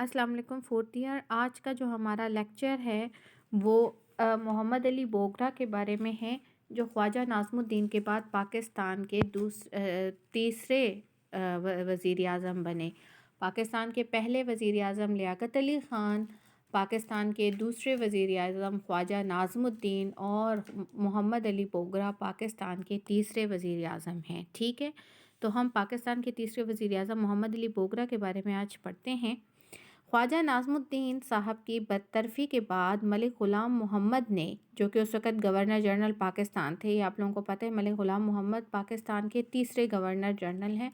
السلام علیکم fourth year. آج کا جو ہمارا لیکچر ہے وہ محمد علی بوگرا کے بارے میں ہے، جو خواجہ ناظم الدین کے بعد پاکستان کے تیسرے وزیر اعظم بنے۔ پاکستان کے پہلے وزیر اعظم لیاقت علی خان، پاکستان کے دوسرے وزیر اعظم خواجہ ناظم الدین اور محمد علی بوگرا پاکستان کے تیسرے وزیر اعظم ہیں۔ ٹھیک ہے، تو ہم پاکستان کے تیسرے وزیر اعظم محمد علی بوگرا کے بارے میں آج پڑھتے ہیں۔ خواجہ ناظم الدین صاحب کی برطرفی کے بعد ملک غلام محمد نے، جو کہ اس وقت گورنر جنرل پاکستان تھے، یہ آپ لوگوں کو پتہ ہے، ملک غلام محمد پاکستان کے تیسرے گورنر جنرل ہیں۔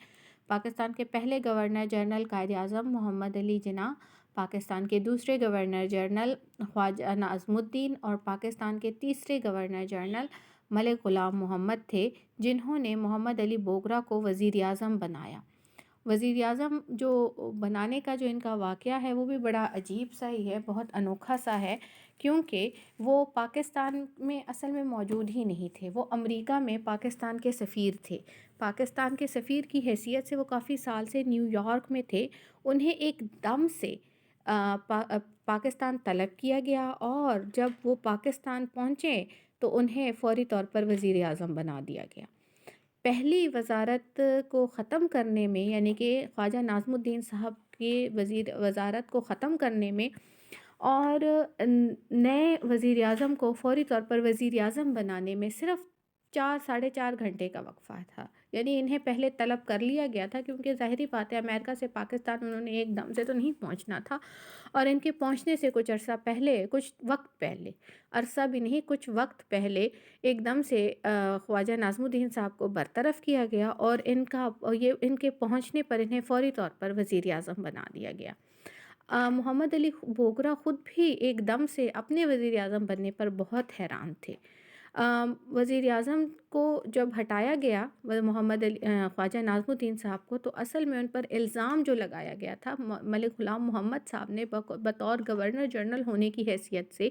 پاکستان کے پہلے گورنر جنرل قائد اعظم محمد علی جناح، پاکستان کے دوسرے گورنر جنرل خواجہ ناظم الدین اور پاکستان کے تیسرے گورنر جنرل ملک غلام محمد تھے، جنہوں نے محمد علی بوگرا کو وزیر اعظم بنایا۔ وزیر اعظم جو بنانے کا جو ان کا واقعہ ہے وہ بھی بڑا عجیب سا ہی ہے، بہت انوکھا سا ہے، کیونکہ وہ پاکستان میں اصل میں موجود ہی نہیں تھے۔ وہ امریکہ میں پاکستان کے سفیر تھے۔ پاکستان کے سفیر کی حیثیت سے وہ کافی سال سے نیو یارک میں تھے۔ انہیں ایک دم سے پاکستان طلب کیا گیا، اور جب وہ پاکستان پہنچے تو انہیں فوری طور پر وزیر اعظم بنا دیا گیا۔ پہلی وزارت کو ختم کرنے میں، یعنی کہ خواجہ ناظم الدین صاحب کی وزارت کو ختم کرنے میں اور نئے وزیر اعظم کو فوری طور پر وزیر اعظم بنانے میں صرف 4 سے 4.5 گھنٹے کا وقفہ تھا۔ یعنی انہیں پہلے طلب کر لیا گیا تھا، کیونکہ ظاہری بات ہے امریکہ سے پاکستان انہوں نے ایک دم سے تو نہیں پہنچنا تھا، اور ان کے پہنچنے سے کچھ وقت پہلے، عرصہ بھی نہیں، کچھ وقت پہلے ایک دم سے خواجہ ناظم الدین صاحب کو برطرف کیا گیا، اور ان کے پہنچنے پر انہیں فوری طور پر وزیر اعظم بنا دیا گیا۔ محمد علی بوگرا خود بھی ایک دم سے اپنے وزیر اعظم بننے پر بہت حیران تھے۔ وزیر اعظم کو جب ہٹایا گیا خواجہ ناظم الدین صاحب کو، تو اصل میں ان پر الزام جو لگایا گیا تھا ملک غلام محمد صاحب نے بطور گورنر جنرل ہونے کی حیثیت سے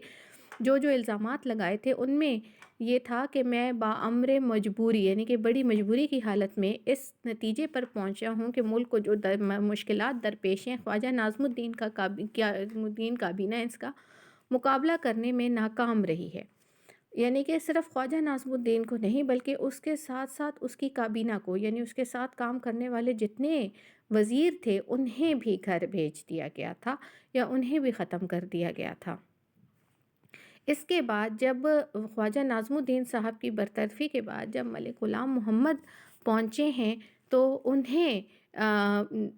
جو الزامات لگائے تھے، ان میں یہ تھا کہ میں بامر مجبوری، یعنی کہ بڑی مجبوری کی حالت میں اس نتیجے پر پہنچا ہوں کہ ملک کو جو مشکلات درپیش ہیں، خواجہ ناظم الدین کابینہ اس کا مقابلہ کرنے میں ناکام رہی ہے۔ یعنی کہ صرف خواجہ ناظم الدین کو نہیں، بلکہ اس کے ساتھ ساتھ اس کی کابینہ کو، یعنی اس کے ساتھ کام کرنے والے جتنے وزیر تھے، انہیں بھی گھر بھیج دیا گیا تھا یا انہیں بھی ختم کر دیا گیا تھا۔ اس کے بعد جب خواجہ ناظم الدین صاحب کی برطرفی کے بعد جب ملک غلام محمد پہنچے ہیں، تو انہیں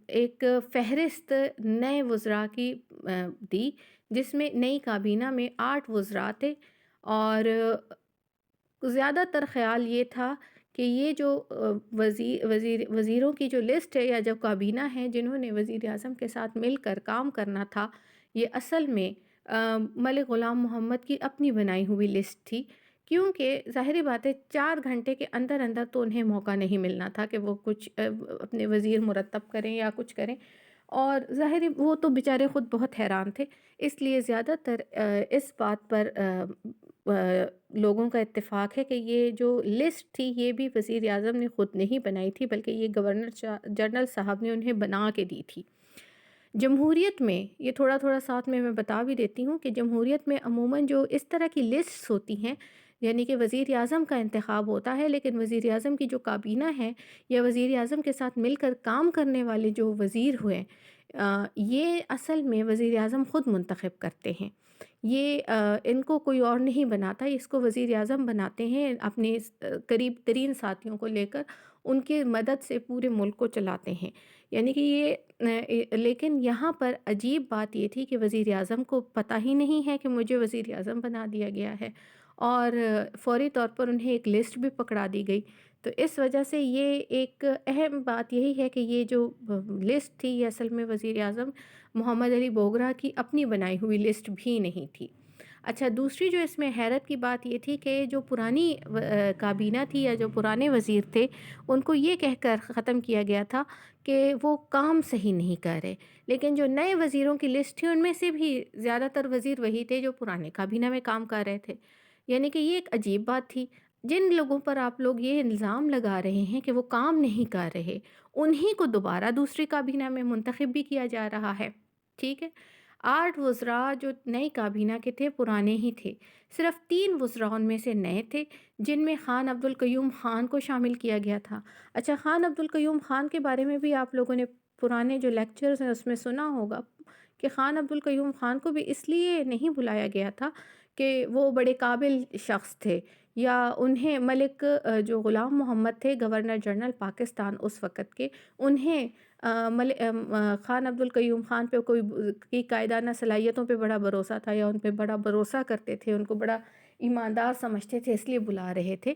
ایک فہرست نئے وزراء کی دی، جس میں نئی کابینہ میں 8 وزراء تھے، اور زیادہ تر خیال یہ تھا کہ یہ جو وزیروں کی جو لسٹ ہے یا جو کابینہ ہے جنہوں نے وزیر اعظم کے ساتھ مل کر کام کرنا تھا، یہ اصل میں ملک غلام محمد کی اپنی بنائی ہوئی لسٹ تھی، کیونکہ ظاہری بات ہے 4 گھنٹے کے اندر تو انہیں موقع نہیں ملنا تھا کہ وہ کچھ اپنے وزیر مرتب کریں یا کچھ کریں، اور ظاہری وہ تو بیچارے خود بہت حیران تھے۔ اس لیے زیادہ تر اس بات پر لوگوں کا اتفاق ہے کہ یہ جو لسٹ تھی یہ بھی وزیر اعظم نے خود نہیں بنائی تھی، بلکہ یہ گورنر جنرل صاحب نے انہیں بنا کے دی تھی۔ جمہوریت میں یہ تھوڑا ساتھ میں بتا بھی دیتی ہوں کہ جمہوریت میں عموماً جو اس طرح کی لسٹس ہوتی ہیں، یعنی کہ وزیر اعظم کا انتخاب ہوتا ہے، لیکن وزیر اعظم کی جو کابینہ ہے یا وزیر اعظم کے ساتھ مل کر کام کرنے والے جو وزیر ہوئے، یہ اصل میں وزیر اعظم خود منتخب کرتے ہیں۔ یہ ان کو کوئی اور نہیں بناتا، اس کو وزیر اعظم بناتے ہیں اپنے قریب ترین ساتھیوں کو لے کر، ان کے مدد سے پورے ملک کو چلاتے ہیں۔ یعنی کہ لیکن یہاں پر عجیب بات یہ تھی کہ وزیر اعظم کو پتہ ہی نہیں ہے کہ مجھے وزیر اعظم بنا دیا گیا ہے، اور فوری طور پر انہیں ایک لسٹ بھی پکڑا دی گئی۔ تو اس وجہ سے یہ ایک اہم بات یہی ہے کہ یہ جو لسٹ تھی یہ اصل میں وزیر اعظم محمد علی بوگرا کی اپنی بنائی ہوئی لسٹ بھی نہیں تھی۔ اچھا، دوسری جو اس میں حیرت کی بات یہ تھی کہ جو پرانی کابینہ تھی یا جو پرانے وزیر تھے، ان کو یہ کہہ کر ختم کیا گیا تھا کہ وہ کام صحیح نہیں کر رہے، لیکن جو نئے وزیروں کی لسٹ تھی ان میں سے بھی زیادہ تر وزیر وہی تھے جو پرانے کابینہ میں کام کر رہے تھے۔ یعنی کہ یہ ایک عجیب بات تھی۔ جن لوگوں پر آپ لوگ یہ الزام لگا رہے ہیں کہ وہ کام نہیں کر رہے، انہی کو دوبارہ دوسری کابینہ میں منتخب بھی کیا جا رہا ہے۔ ٹھیک ہے؟ 8 وزراء جو نئی کابینہ کے تھے پرانے ہی تھے، صرف 3 وزراء ان میں سے نئے تھے، جن میں خان عبد القیوم خان کو شامل کیا گیا تھا۔ اچھا، خان عبد القیوم خان کے بارے میں بھی آپ لوگوں نے پرانے جو لیکچرز ہیں اس میں سنا ہوگا کہ خان عبد القیوم خان کو بھی اس لیے نہیں بلایا گیا تھا کہ وہ بڑے قابل شخص تھے، یا انہیں ملک جو غلام محمد تھے گورنر جنرل پاکستان اس وقت کے، انہیں خان عبد القیوم خان پہ کوئی کی قائدانہ صلاحیتوں پہ بڑا بھروسہ تھا، یا ان پہ بڑا بھروسہ کرتے تھے، ان کو بڑا ایماندار سمجھتے تھے، اس لیے بلا رہے تھے۔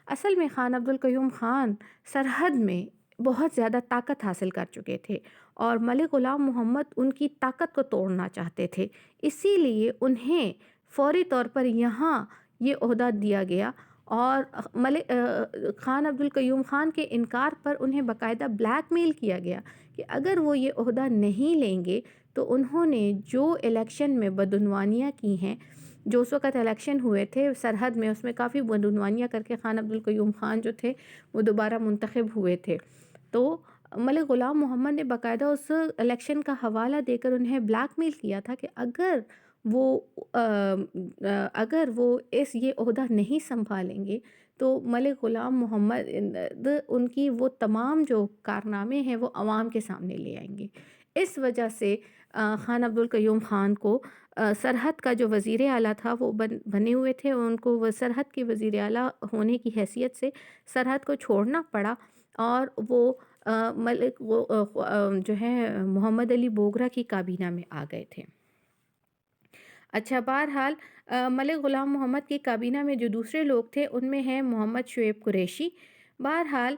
اصل میں خان عبد القیوم خان سرحد میں بہت زیادہ طاقت حاصل کر چکے تھے، اور ملک غلام محمد ان کی طاقت کو توڑنا چاہتے تھے، اسی لیے انہیں فوری طور پر یہاں یہ عہدہ دیا گیا، اور خان عبد القیوم خان کے انکار پر انہیں باقاعدہ بلیک میل کیا گیا کہ اگر وہ یہ عہدہ نہیں لیں گے تو انہوں نے جو الیکشن میں بدعنوانیاں کی ہیں، جو اس وقت الیکشن ہوئے تھے سرحد میں، اس میں کافی بدعنوانیاں کر کے خان عبد القیوم خان جو تھے وہ دوبارہ منتخب ہوئے تھے، تو ملک غلام محمد نے باقاعدہ اس الیکشن کا حوالہ دے کر انہیں بلیک میل کیا تھا کہ وہ اگر وہ یہ عہدہ نہیں سنبھالیں گے تو ملک غلام محمد ان کی وہ تمام جو کارنامے ہیں وہ عوام کے سامنے لے آئیں گے۔ اس وجہ سے خان عبد القیوم خان کو سرحد کا جو وزیر اعلیٰ تھا وہ بنے ہوئے تھے، ان کو وہ سرحد کے وزیر اعلیٰ ہونے کی حیثیت سے سرحد کو چھوڑنا پڑا، اور وہ ملک جو ہے محمد علی بوگرا کی کابینہ میں آ گئے تھے۔ اچھا، بہرحال ملک غلام محمد کی کابینہ میں جو دوسرے لوگ تھے ان میں ہیں محمد شعیب قریشی۔ بہرحال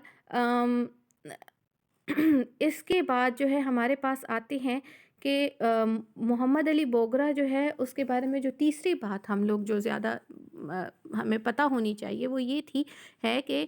اس کے بعد جو ہے ہمارے پاس آتے ہیں کہ محمد علی بوگرا جو ہے، اس کے بارے میں جو تیسری بات ہم لوگ جو زیادہ ہمیں پتہ ہونی چاہیے وہ یہ ہے کہ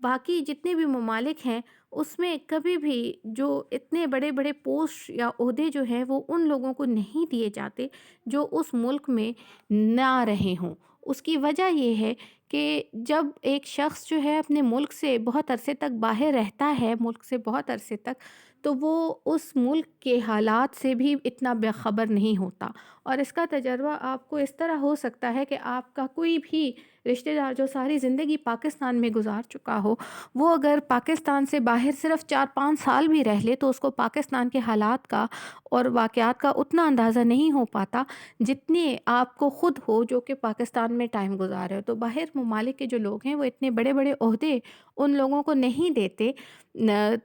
باقی جتنے بھی ممالک ہیں اس میں کبھی بھی جو اتنے بڑے بڑے پوسٹ یا عہدے جو ہیں وہ ان لوگوں کو نہیں دیے جاتے جو اس ملک میں نہ رہے ہوں۔ اس کی وجہ یہ ہے کہ جب ایک شخص جو ہے اپنے ملک سے بہت عرصے تک باہر رہتا ہے، ملک سے بہت عرصے تک، تو وہ اس ملک کے حالات سے بھی اتنا باخبر نہیں ہوتا، اور اس کا تجربہ آپ کو اس طرح ہو سکتا ہے کہ آپ کا کوئی بھی رشتہ دار جو ساری زندگی پاکستان میں گزار چکا ہو، وہ اگر پاکستان سے باہر صرف 4-5 سال بھی رہ لے تو اس کو پاکستان کے حالات کا اور واقعات کا اتنا اندازہ نہیں ہو پاتا جتنے آپ کو خود ہو جو کہ پاکستان میں ٹائم گزارے ہو۔ تو باہر ممالک کے جو لوگ ہیں وہ اتنے بڑے بڑے عہدے ان لوگوں کو نہیں دیتے۔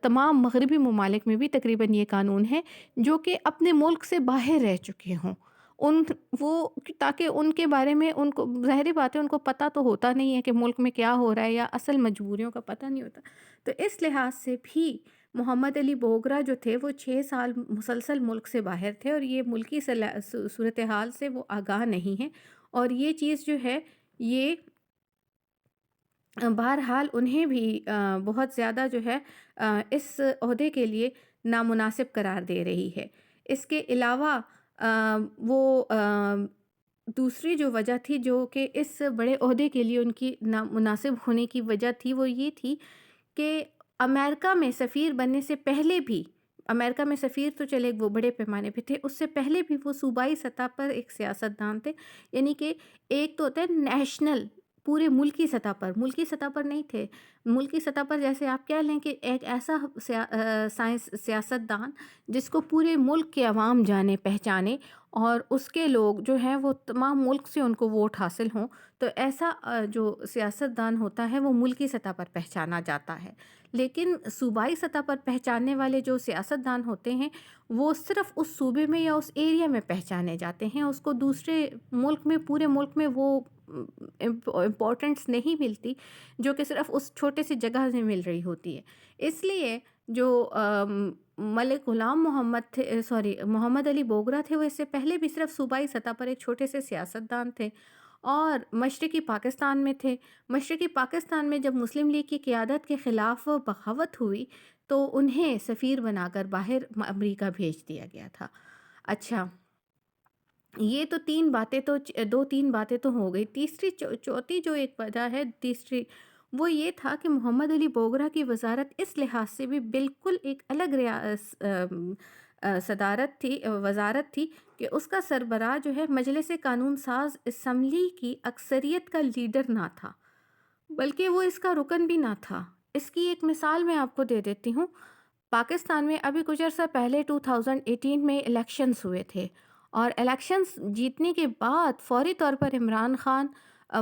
تمام مغربی ممالک میں بھی تقریباً یہ قانون ہے جو کہ اپنے ملک سے باہر رہ چکے ہوں، وہ تاکہ ان کے بارے میں ان کو ظاہری بات ہے ان کو پتہ تو ہوتا نہیں ہے کہ ملک میں کیا ہو رہا ہے، یا اصل مجبوریوں کا پتہ نہیں ہوتا۔ تو اس لحاظ سے بھی محمد علی بوگرا جو تھے وہ 6 سال مسلسل ملک سے باہر تھے، اور یہ ملکی صورتحال سے وہ آگاہ نہیں ہیں، اور یہ چیز جو ہے یہ بہرحال انہیں بھی بہت زیادہ جو ہے اس عہدے کے لیے نامناسب قرار دے رہی ہے۔ اس کے علاوہ وہ دوسری جو وجہ تھی جو کہ اس بڑے عہدے کے لیے ان کی نامناسب ہونے کی وجہ تھی وہ یہ تھی کہ امریکہ میں سفیر بننے سے پہلے بھی، امریکہ میں سفیر تو چلے وہ بڑے پیمانے پہ تھے، اس سے پہلے بھی وہ صوبائی سطح پر ایک سیاستدان تھے، یعنی کہ ایک تو ہوتا ہے نیشنل، پورے ملکی سطح پر نہیں تھے، ملکی سطح پر جیسے آپ کہہ لیں کہ ایک ایسا سیاستدان جس کو پورے ملک کے عوام جانے پہچانے، اور اس کے لوگ جو ہیں وہ تمام ملک سے ان کو ووٹ حاصل ہوں، تو ایسا جو سیاستدان ہوتا ہے وہ ملکی سطح پر پہچانا جاتا ہے۔ لیکن صوبائی سطح پر پہچاننے والے جو سیاستدان ہوتے ہیں وہ صرف اس صوبے میں یا اس ایریا میں پہچانے جاتے ہیں، اس کو دوسرے ملک میں، پورے ملک میں وہ امپورٹنس نہیں ملتی جو کہ صرف اس چھوٹے سی جگہ سے مل رہی ہوتی ہے۔ اس لیے جو ملک غلام محمد تھے، محمد علی بوگرا تھے، وہ اس سے پہلے بھی صرف صوبائی سطح پر ایک چھوٹے سے سیاستدان تھے، اور مشرقی پاکستان میں تھے۔ مشرقی پاکستان میں جب مسلم لیگ کی قیادت کے خلاف بغاوت ہوئی تو انہیں سفیر بنا کر باہر امریکہ بھیج دیا گیا تھا۔ اچھا، یہ تو 2-3 باتیں تو ہو گئی۔ چوتھی جو ایک وجہ ہے تیسری، وہ یہ تھا کہ محمد علی بوگرا کی وزارت اس لحاظ سے بھی بالکل ایک الگ وزارت تھی کہ اس کا سربراہ جو ہے مجلس قانون ساز اسمبلی کی اکثریت کا لیڈر نہ تھا، بلکہ وہ اس کا رکن بھی نہ تھا۔ اس کی ایک مثال میں آپ کو دے دیتی ہوں۔ پاکستان میں ابھی کچھ عرصہ پہلے 2018 میں الیکشنز ہوئے تھے، اور الیکشنز جیتنے کے بعد فوری طور پر عمران خان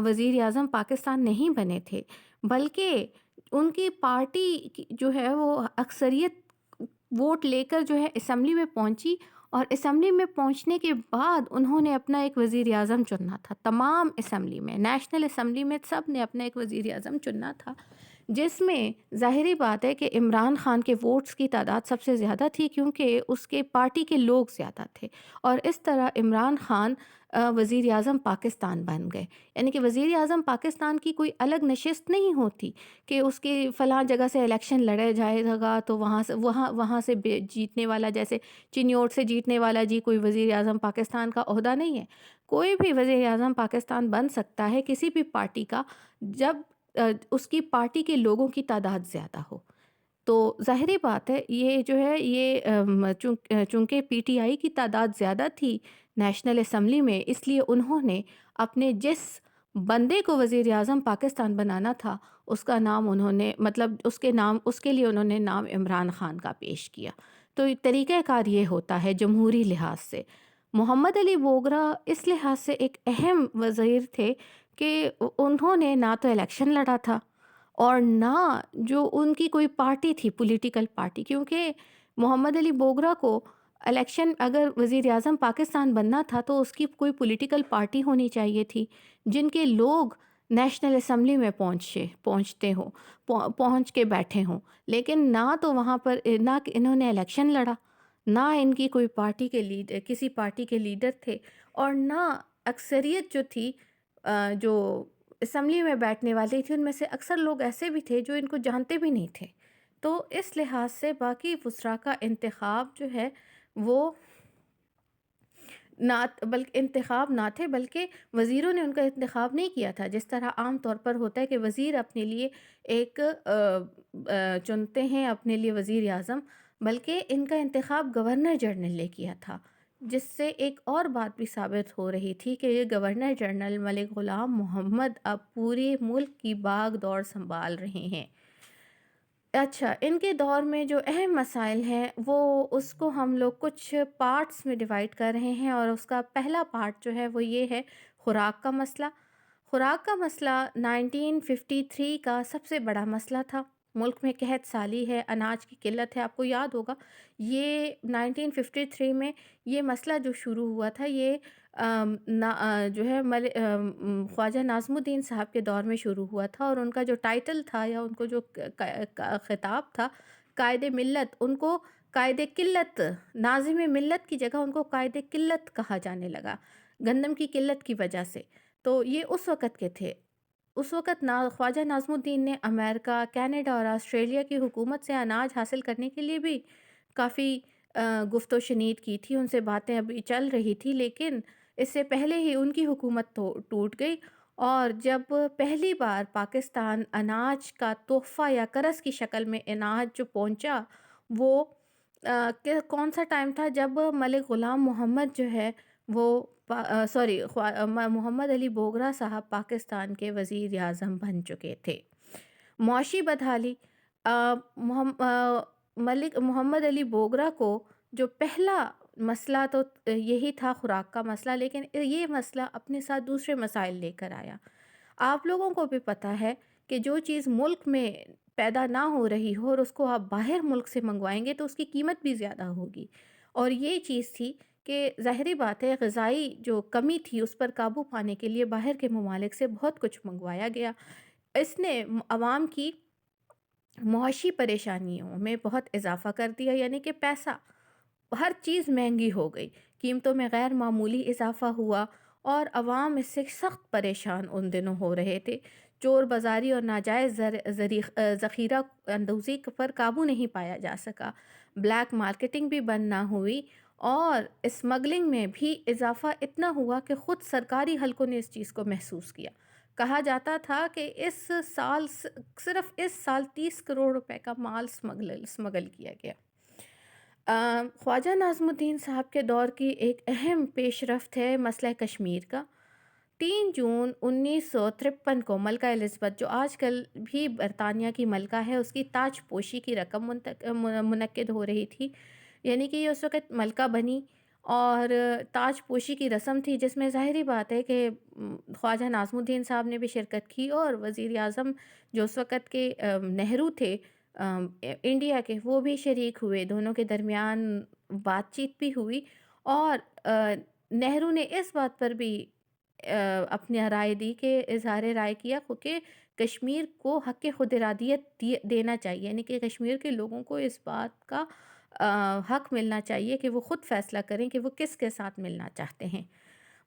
وزیر اعظم پاکستان نہیں بنے تھے، بلکہ ان کی پارٹی جو ہے وہ اکثریت ووٹ لے کر جو ہے اسمبلی میں پہنچی، اور اسمبلی میں پہنچنے کے بعد انہوں نے اپنا ایک وزیر اعظم چننا تھا۔ تمام اسمبلی میں، نیشنل اسمبلی میں سب نے اپنا ایک وزیر اعظم چننا تھا، جس میں ظاہری بات ہے کہ عمران خان کے ووٹس کی تعداد سب سے زیادہ تھی، کیونکہ اس کے پارٹی کے لوگ زیادہ تھے، اور اس طرح عمران خان وزیر اعظم پاکستان بن گئے۔ یعنی کہ وزیر اعظم پاکستان کی کوئی الگ نشست نہیں ہوتی کہ اس کی فلاں جگہ سے الیکشن لڑے جائے گا تو وہاں سے جیتنے والا، جیسے چنیوٹ سے جیتنے والا جی کوئی وزیر اعظم پاکستان کا عہدہ نہیں ہے۔ کوئی بھی وزیر اعظم پاکستان بن سکتا ہے کسی بھی پارٹی کا، جب اس کی پارٹی کے لوگوں کی تعداد زیادہ ہو۔ تو ظاہری بات ہے یہ جو ہے یہ چونکہ پی ٹی آئی کی تعداد زیادہ تھی نیشنل اسمبلی میں، اس لیے انہوں نے اپنے جس بندے کو وزیر اعظم پاکستان بنانا تھا اس کا نام انہوں نے اس کے لیے انہوں نے نام عمران خان کا پیش کیا۔ تو طریقہ کار یہ ہوتا ہے جمہوری لحاظ سے۔ محمد علی بوگرا اس لحاظ سے ایک اہم وزیر تھے کہ انہوں نے نہ تو الیکشن لڑا تھا، اور نہ جو ان کی کوئی پارٹی تھی، پولیٹیکل پارٹی، کیونکہ محمد علی بوگرا کو الیکشن اگر وزیر اعظم پاکستان بننا تھا تو اس کی کوئی پولیٹیکل پارٹی ہونی چاہیے تھی جن کے لوگ نیشنل اسمبلی میں پہنچ کے بیٹھے ہوں، لیکن نہ تو وہاں پر نہ انہوں نے الیکشن لڑا، نہ ان کی کوئی پارٹی کے لیڈر کسی پارٹی کے لیڈر تھے، اور نہ اکثریت جو تھی جو اسمبلی میں بیٹھنے والے تھے ان میں سے اکثر لوگ ایسے بھی تھے جو ان کو جانتے بھی نہیں تھے۔ تو اس لحاظ سے باقی وزراء کا انتخاب جو ہے وہ انتخاب نہ تھے، بلکہ وزیروں نے ان کا انتخاب نہیں کیا تھا، جس طرح عام طور پر ہوتا ہے کہ وزیر اپنے لیے ایک چنتے ہیں اپنے لیے وزیر اعظم، بلکہ ان کا انتخاب گورنر جنرل نے کیا تھا، جس سے ایک اور بات بھی ثابت ہو رہی تھی کہ یہ گورنر جنرل ملک غلام محمد اب پورے ملک کی باغ دوڑ سنبھال رہے ہیں۔ اچھا، ان کے دور میں جو اہم مسائل ہیں وہ اس کو ہم لوگ کچھ پارٹس میں ڈیوائڈ کر رہے ہیں، اور اس کا پہلا پارٹ جو ہے وہ یہ ہے خوراک کا مسئلہ۔ خوراک کا مسئلہ 1953 کا سب سے بڑا مسئلہ تھا۔ ملک میں قحط سالی ہے، اناج کی قلت ہے، آپ کو یاد ہوگا یہ 1953 میں یہ مسئلہ جو شروع ہوا تھا یہ جو ہے خواجہ ناظم الدین صاحب کے دور میں شروع ہوا تھا، اور ان کا جو ٹائٹل تھا یا ان کو جو خطاب تھا قائد ملت، ان کو قائد قلت، ناظم ملت کی جگہ ان کو قائد قلت کہا جانے لگا گندم کی قلت کی وجہ سے۔ تو یہ اس وقت کے تھے۔ اس وقت خواجہ ناظم الدین نے امریکہ، کینیڈا اور آسٹریلیا کی حکومت سے اناج حاصل کرنے کے لیے بھی کافی گفت و شنید کی تھی، ان سے باتیں ابھی چل رہی تھی، لیکن اس سے پہلے ہی ان کی حکومت تو ٹوٹ گئی، اور جب پہلی بار پاکستان اناج کا تحفہ یا قرض کی شکل میں اناج جو پہنچا وہ کون سا ٹائم تھا جب ملک غلام محمد جو ہے وہ محمد علی بوگرا صاحب پاکستان کے وزیر اعظم بن چکے تھے۔ معاشی بدحالی، ملک محمد علی بوگرا کو جو پہلا مسئلہ تو یہی تھا خوراک کا مسئلہ، لیکن یہ مسئلہ اپنے ساتھ دوسرے مسائل لے کر آیا۔ آپ لوگوں کو بھی پتہ ہے کہ جو چیز ملک میں پیدا نہ ہو رہی ہو اور اس کو آپ باہر ملک سے منگوائیں گے تو اس کی قیمت بھی زیادہ ہوگی، اور یہ چیز تھی کہ ظاہری بات ہے غذائی جو کمی تھی اس پر قابو پانے کے لیے باہر کے ممالک سے بہت کچھ منگوایا گیا۔ اس نے عوام کی معاشی پریشانیوں میں بہت اضافہ کر دیا، یعنی کہ پیسہ، ہر چیز مہنگی ہو گئی، قیمتوں میں غیر معمولی اضافہ ہوا، اور عوام اس سے سخت پریشان ان دنوں ہو رہے تھے۔ چور بازاری اور ناجائز ذخیرہ اندوزی پر قابو نہیں پایا جا سکا، بلیک مارکیٹنگ بھی بند نہ ہوئی، اور اسمگلنگ میں بھی اضافہ اتنا ہوا کہ خود سرکاری حلقوں نے اس چیز کو محسوس کیا۔ کہا جاتا تھا کہ صرف اس سال 30 کروڑ روپے کا مال اسمگل کیا گیا۔ خواجہ ناظم الدین صاحب کے دور کی ایک اہم پیش رفت ہے مسئلہ کشمیر کا۔ 3 جون 1953 کو ملکہ الزبتھ، جو آج کل بھی برطانیہ کی ملکہ ہے، اس کی تاج پوشی کی رقم منعقد ہو رہی تھی، یعنی کہ یہ اس وقت ملکہ بنی اور تاج پوشی کی رسم تھی، جس میں ظاہری بات ہے کہ خواجہ ناظم الدین صاحب نے بھی شرکت کی اور وزیر اعظم جو اس وقت کے نہرو تھے انڈیا کے، وہ بھی شریک ہوئے، دونوں کے درمیان بات چیت بھی ہوئی اور نہرو نے اس بات پر بھی اپنی رائے دی کہ اظہار رائے کیا کہ کشمیر کو حق خود ارادیت دینا چاہیے، یعنی کہ کشمیر کے لوگوں کو اس بات کا حق ملنا چاہیے کہ وہ خود فیصلہ کریں کہ وہ کس کے ساتھ ملنا چاہتے ہیں۔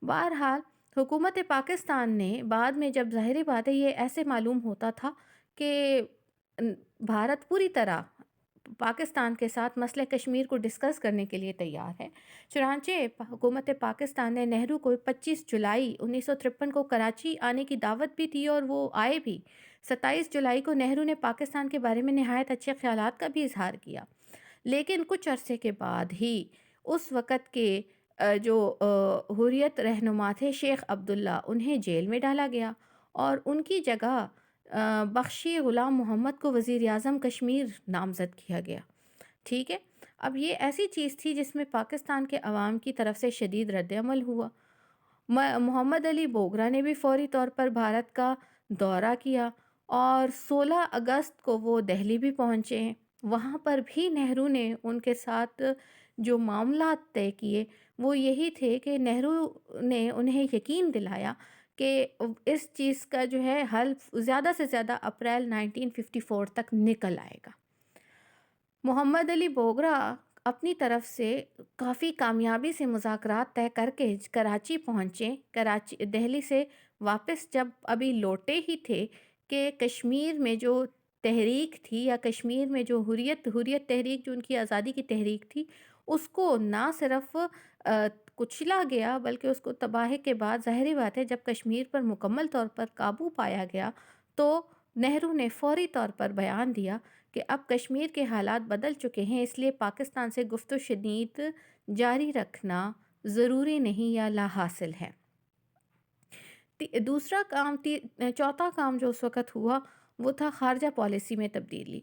بہرحال حکومت پاکستان نے بعد میں، جب ظاہری بات ہے یہ ایسے معلوم ہوتا تھا کہ بھارت پوری طرح پاکستان کے ساتھ مسئلہ کشمیر کو ڈسکس کرنے کے لیے تیار ہے، چنانچہ حکومت پاکستان نے نہرو کو 25 جولائی 1953 کو کراچی آنے کی دعوت بھی دی اور وہ آئے بھی۔ 27 جولائی کو نہرو نے پاکستان کے بارے میں نہایت اچھے خیالات کا بھی اظہار کیا، لیکن کچھ عرصے کے بعد ہی اس وقت کے جو حریت رہنما تھے شیخ عبداللہ، انہیں جیل میں ڈالا گیا اور ان کی جگہ بخشی غلام محمد کو وزیر اعظم کشمیر نامزد کیا گیا۔ ٹھیک ہے، اب یہ ایسی چیز تھی جس میں پاکستان کے عوام کی طرف سے شدید رد عمل ہوا۔ محمد علی بوگرا نے بھی فوری طور پر بھارت کا دورہ کیا اور 16 اگست کو وہ دہلی بھی پہنچے ہیں۔ وہاں پر بھی نہرو نے ان کے ساتھ جو معاملات طے کیے وہ یہی تھے کہ نہرو نے انہیں یقین دلایا کہ اس چیز کا جو ہے حل زیادہ سے زیادہ اپریل 1954 تک نکل آئے گا۔ محمد علی بوگرا اپنی طرف سے کافی کامیابی سے مذاکرات طے کر کے کراچی پہنچے۔ دہلی سے واپس جب ابھی لوٹے ہی تھے کہ کشمیر میں جو تحریک تھی یا کشمیر میں جو حریت تحریک، جو ان کی آزادی کی تحریک تھی، اس کو نہ صرف کچلا گیا بلکہ اس کو تباہی کے بعد ظاہری بات ہے جب کشمیر پر مکمل طور پر قابو پایا گیا تو نہرو نے فوری طور پر بیان دیا کہ اب کشمیر کے حالات بدل چکے ہیں، اس لیے پاکستان سے گفت و شنید جاری رکھنا ضروری نہیں یا لا حاصل ہے۔ چوتھا کام جو اس وقت ہوا وہ تھا خارجہ پالیسی میں تبدیلی۔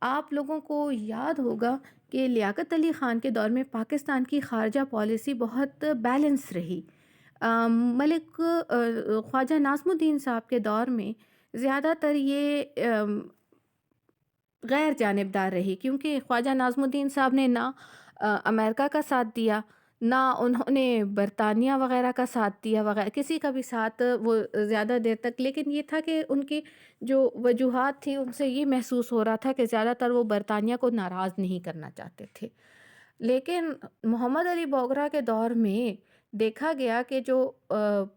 آپ لوگوں کو یاد ہوگا کہ لیاقت علی خان کے دور میں پاکستان کی خارجہ پالیسی بہت بیلنس رہی۔ ملک خواجہ ناظم الدین صاحب کے دور میں زیادہ تر یہ غیر جانبدار رہی، کیونکہ خواجہ ناظم الدین صاحب نے نہ امریکہ کا ساتھ دیا، نہ انہوں نے برطانیہ وغیرہ کا ساتھ دیا، وغیرہ کسی کا بھی ساتھ وہ زیادہ دیر تک، لیکن یہ تھا کہ ان کی جو وجوہات تھی ان سے یہ محسوس ہو رہا تھا کہ زیادہ تر وہ برطانیہ کو ناراض نہیں کرنا چاہتے تھے۔ لیکن محمد علی بوگرا کے دور میں دیکھا گیا کہ جو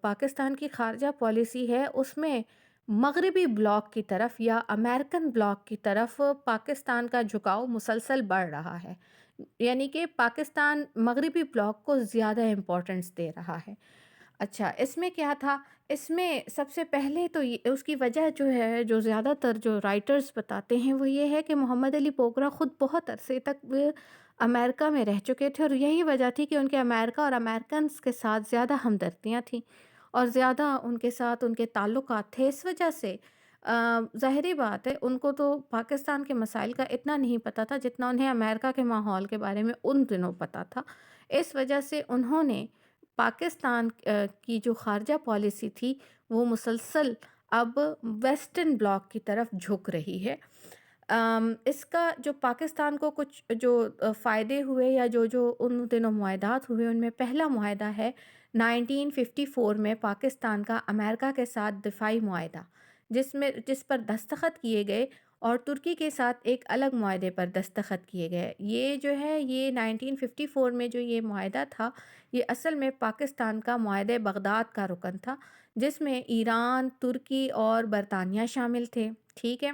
پاکستان کی خارجہ پالیسی ہے اس میں مغربی بلاک کی طرف یا امریکن بلاک کی طرف پاکستان کا جھکاؤ مسلسل بڑھ رہا ہے، یعنی کہ پاکستان مغربی بلاک کو زیادہ امپورٹنس دے رہا ہے۔ اچھا، اس میں کیا تھا؟ اس میں سب سے پہلے تو اس کی وجہ جو ہے، جو زیادہ تر جو رائٹرز بتاتے ہیں وہ یہ ہے کہ محمد علی بوگرا خود بہت عرصے تک امریکہ میں رہ چکے تھے اور یہی وجہ تھی کہ ان کے امریکہ اور امریکنز کے ساتھ زیادہ ہمدردیاں تھیں اور زیادہ ان کے ساتھ ان کے تعلقات تھے۔ اس وجہ سے ظاہری بات ہے ان کو تو پاکستان کے مسائل کا اتنا نہیں پتہ تھا جتنا انہیں امریکہ کے ماحول کے بارے میں ان دنوں پتہ تھا۔ اس وجہ سے انہوں نے پاکستان کی جو خارجہ پالیسی تھی وہ مسلسل اب ویسٹرن بلاک کی طرف جھک رہی ہے۔ اس کا جو پاکستان کو کچھ جو فائدے ہوئے یا جو ان دنوں معاہدات ہوئے، ان میں پہلا معاہدہ ہے 1954 میں پاکستان کا امریکہ کے ساتھ دفاعی معاہدہ، جس پر دستخط کیے گئے اور ترکی کے ساتھ ایک الگ معاہدے پر دستخط کیے گئے۔ یہ جو ہے یہ 1954 میں جو یہ معاہدہ تھا یہ اصل میں پاکستان کا معاہدہ بغداد کا رکن تھا، جس میں ایران، ترکی اور برطانیہ شامل تھے۔ ٹھیک ہے،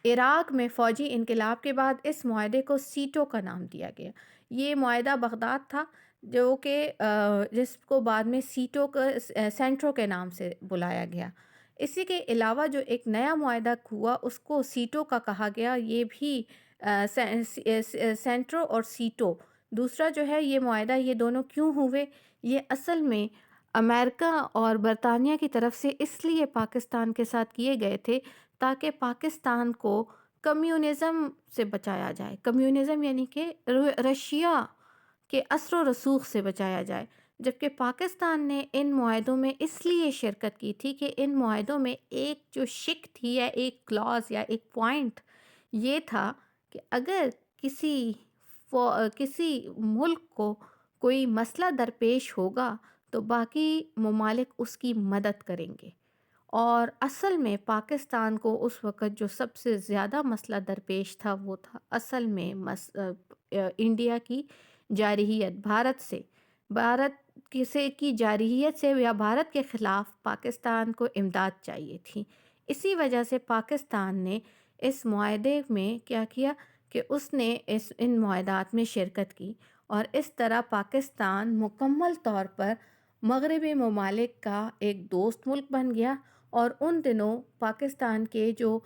عراق میں فوجی انقلاب کے بعد اس معاہدے کو سیٹو کا نام دیا گیا۔ یہ معاہدہ بغداد تھا جو کہ جس کو بعد میں سیٹو کا سینٹرو کے نام سے بلایا گیا۔ اسی کے علاوہ جو ایک نیا معاہدہ ہوا اس کو سیٹو کا کہا گیا، یہ بھی سینٹرو اور سیٹو، دوسرا جو ہے یہ معاہدہ، یہ دونوں کیوں ہوئے؟ یہ اصل میں امریکہ اور برطانیہ کی طرف سے اس لیے پاکستان کے ساتھ کیے گئے تھے تاکہ پاکستان کو کمیونزم سے بچایا جائے، کمیونزم یعنی کہ رشیا کے اثر و رسوخ سے بچایا جائے، جبکہ پاکستان نے ان معاہدوں میں اس لیے شرکت کی تھی کہ ان معاہدوں میں ایک جو شک تھی یا ایک کلاز یا ایک پوائنٹ یہ تھا کہ اگر کسی کسی ملک کو کوئی مسئلہ درپیش ہوگا تو باقی ممالک اس کی مدد کریں گے، اور اصل میں پاکستان کو اس وقت جو سب سے زیادہ مسئلہ درپیش تھا وہ تھا اصل میں انڈیا کی جارحیت، بھارت سے، بھارت کسی کی جارحیت سے یا بھارت کے خلاف پاکستان کو امداد چاہیے تھی۔ اسی وجہ سے پاکستان نے اس معاہدے میں کیا کیا کہ اس نے ان معاہدات میں شرکت کی، اور اس طرح پاکستان مکمل طور پر مغربی ممالک کا ایک دوست ملک بن گیا، اور ان دنوں پاکستان کے جو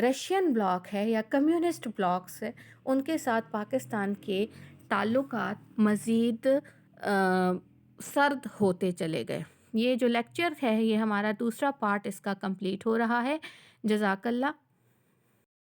رشین بلاک ہے یا کمیونسٹ بلاکس ہے ان کے ساتھ پاکستان کے تعلقات مزید سرد ہوتے چلے گئے۔ یہ جو لیکچر ہے یہ ہمارا دوسرا پارٹ اس کا کمپلیٹ ہو رہا ہے۔ جزاک اللہ۔